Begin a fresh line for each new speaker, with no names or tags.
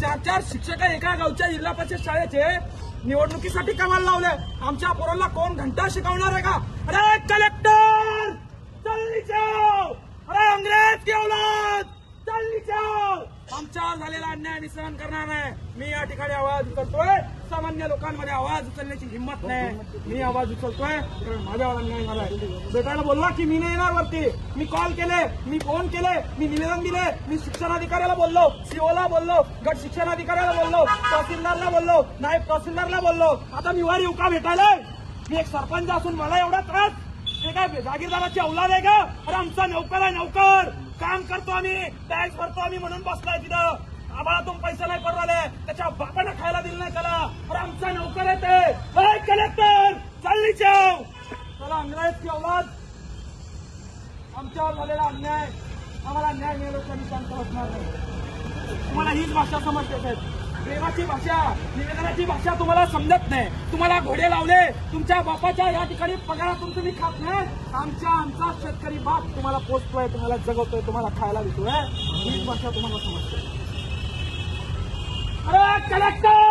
4 शिक्षक एका गावच्या जिल्हा परिषद शाळेचे निवडणुकीसाठी कामाला लावले. आमच्या पोरांना कोण घंटा शिकवणार आहे का? अरे कलेक्टर जल्दी जाओ, अरे अंग्रेज की औलाद जल्दी जाओ. आमच्यावर झालेला अन्याय मी सहन करणार नाही. मी या ठिकाणी आवाज उचलतोय. सामान्य लोकांमध्ये आवाज उचलण्याची हिंमत नाही. मी आवाज उचलतोय कारण माझ्यावर अन्याय झालाय. भेटायला बोलला की मी नाही येणार वरती. मी कॉल केले, मी फोन केले, मी निवेदन दिले, मी शिक्षणाधिकाऱ्याला बोललो, सीओला बोललो, गट शिक्षणाधिकाऱ्याला बोललो, तहसीलदारला बोललो, नायब तहसीलदारला बोललो. आता मी वर येऊ का भेटायला? मी एक सरपंच असून मला एवढा त्रास? हे काय जागीरदाराची औलाद आहे का? अरे आमचा नौकर आहे, नौकर. काम करतो आम्ही, टॅक्स भरतो आम्ही म्हणून बसलाय तिथं. आम्हालातून पैसे नाही परवले, त्याच्या बापानं खायला दिलं नाही त्याला. अरे आमचा नौकर आहे ते. कलेक्टर चालली जाऊ. चला अंग्रेज की औलाद, आमच्यावर झालेला अन्याय, आम्हाला न्याय मिळवण्याची शांत असणार नाही. तुम्हाला हीच भाषा समजते साहेब. प्रेमाची भाषा, निवेदनाची भाषा तुम्हाला समजत नाही. तुम्हाला घोडे लावले, तुमच्या बापाच्या या ठिकाणी पगारातून तुम्ही खात नाही. आमचा शेतकरी बाप तुम्हाला पोचतोय, तुम्हाला जगवतोय, तुम्हाला खायला देतोय. हीच भाषा तुम्हाला समजते. अरे कलेक्टर